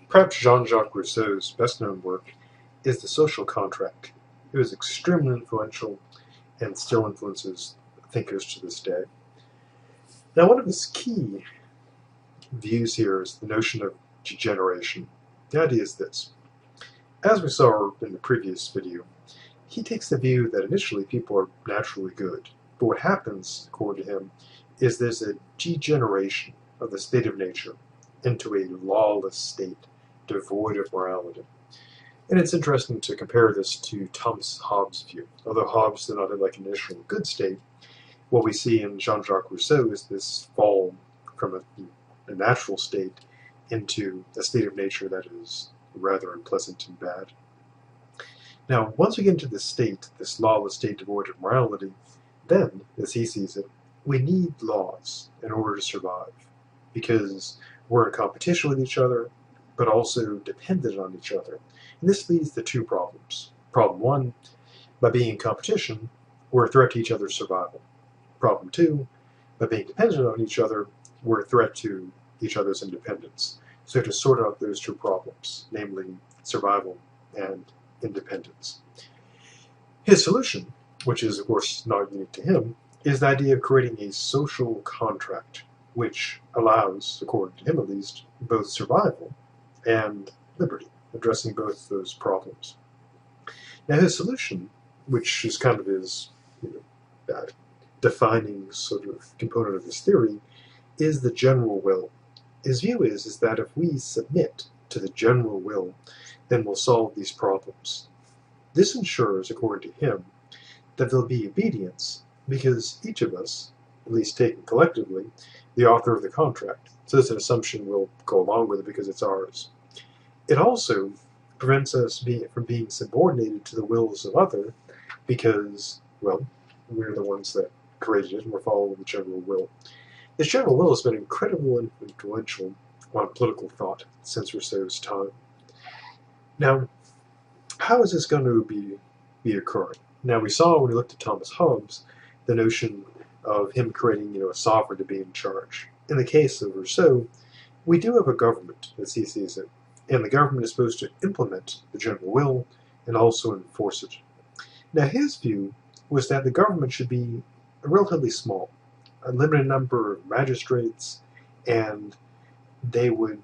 Perhaps Jean-Jacque Rousseau's best-known work is The Social Contract. It was extremely influential and still influences thinkers to this day. Now, one of his key views here is the notion of degeneration. The idea is this. As we saw in the previous video, he takes the view that initially people are naturally good, but what happens, according to him, is there's a degeneration of the state of nature into a lawless state, devoid of morality. And it's interesting to compare this to Thomas Hobbes' view. Although Hobbes did not have like an initial good state, what we see in Jean-Jacques Rousseau is this fall from a natural state into a state of nature that is rather unpleasant and bad. Now, once we get into this state, this lawless state devoid of morality, then, as he sees it, we need laws in order to survive, because we're in competition with each other, but also dependent on each other. And this leads to two problems. Problem one, by being in competition, we're a threat to each other's survival. Problem two, by being dependent on each other, we're a threat to each other's independence. So we have to sort out those two problems, namely survival and independence. His solution, which is of course not unique to him, is the idea of creating a social contract, which allows, according to him at least, both survival and liberty, addressing both those problems. Now his solution, which is kind of his defining sort of component of his theory, is the general will. His view is that if we submit to the general will, then we'll solve these problems. This ensures, according to him, that there'll be obedience because each of us, at least taken collectively, the author of the contract. So it's an assumption we'll go along with it because it's ours. It also prevents us from being subordinated to the wills of others because, well, we're the ones that created it and we're following the general will. This general will has been incredibly influential on political thought since Rousseau's time. Now, how is this going to be occurring? Now, we saw when we looked at Thomas Hobbes the notion of him creating, a sovereign to be in charge. In the case of Rousseau, we do have a government, as he sees it, and the government is supposed to implement the general will and also enforce it. Now, his view was that the government should be relatively small, a limited number of magistrates, and they would,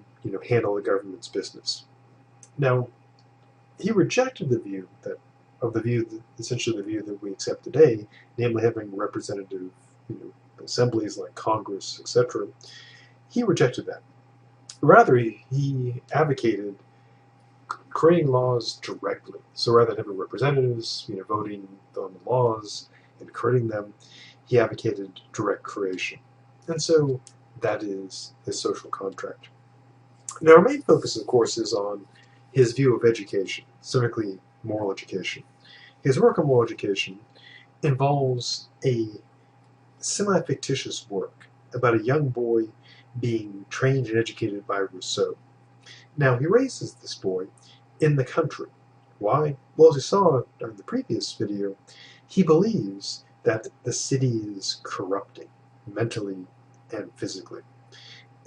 handle the government's business. Now, he rejected the view essentially the view that we accept today, namely having representative, assemblies like Congress, etc. He rejected that. Rather, he advocated creating laws directly. So rather than having representatives, voting on the laws and creating them, he advocated direct creation. And so that is his social contract. Now, our main focus, of course, is on his view of education, specifically moral education. His work on moral education involves a semi-fictitious work about a young boy being trained and educated by Rousseau. Now, he raises this boy in the country. Why? Well, as we saw in the previous video, he believes that the city is corrupting, mentally and physically.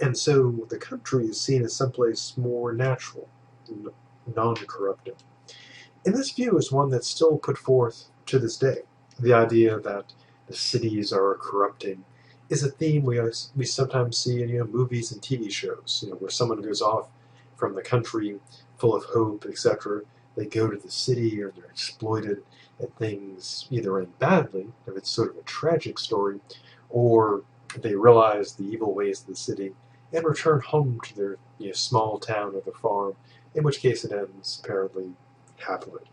And so the country is seen as someplace more natural, non-corrupting. And this view is one that's still put forth to this day. The idea that the cities are corrupting is a theme we sometimes see in movies and TV shows, where someone goes off from the country full of hope, etc. They go to the city or they're exploited and things either end badly, if it's sort of a tragic story, or they realize the evil ways of the city and return home to their small town or the farm, in which case it ends apparently happily.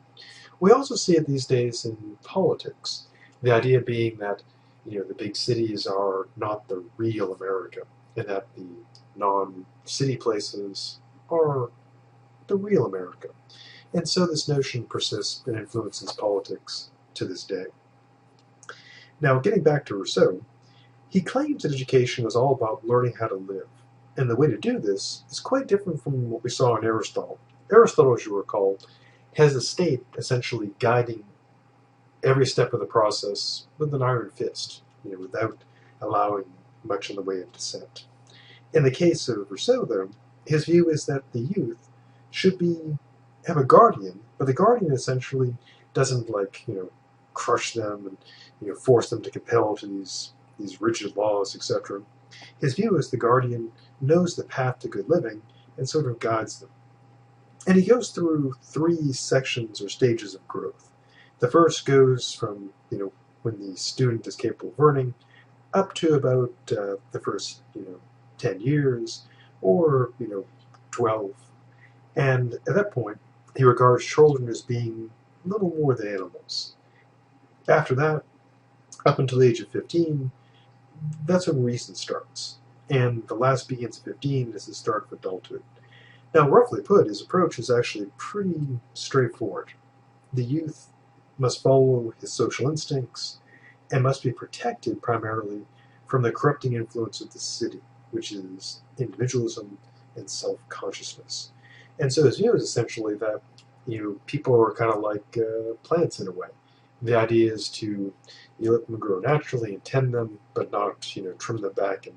We also see it these days in politics. The idea being that the big cities are not the real America, and that the non-city places are the real America. And so this notion persists and influences politics to this day. Now, getting back to Rousseau, he claims that education is all about learning how to live. And the way to do this is quite different from what we saw in Aristotle. Aristotle, as you recall, has the state essentially guiding every step of the process with an iron fist, without allowing much in the way of dissent. In the case of Rousseau, though, his view is that the youth should have a guardian, but the guardian essentially doesn't crush them and force them to compel to these rigid laws, etc. His view is the guardian knows the path to good living and sort of guides them. And he goes through 3 sections or stages of growth. The first goes from when the student is capable of learning up to about the first 10 years or 12. And at that point, he regards children as being little more than animals. After that, up until the age of 15, that's when reason starts. And the last begins at 15 is the start of adulthood. Now, roughly put, his approach is actually pretty straightforward. The youth must follow his social instincts and must be protected primarily from the corrupting influence of the city, which is individualism and self-consciousness. And so his view is essentially that people are kind of like plants in a way. The idea is to let them grow naturally and tend them, but not trim them back and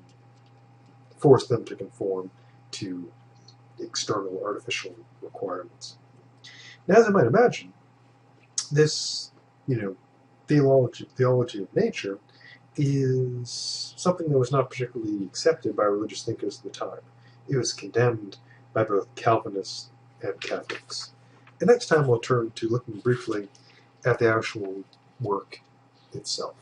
force them to conform to external artificial requirements. Now, as I might imagine, this theology of nature is something that was not particularly accepted by religious thinkers at the time. It was condemned by both Calvinists and Catholics. And next time we'll turn to looking briefly at the actual work itself.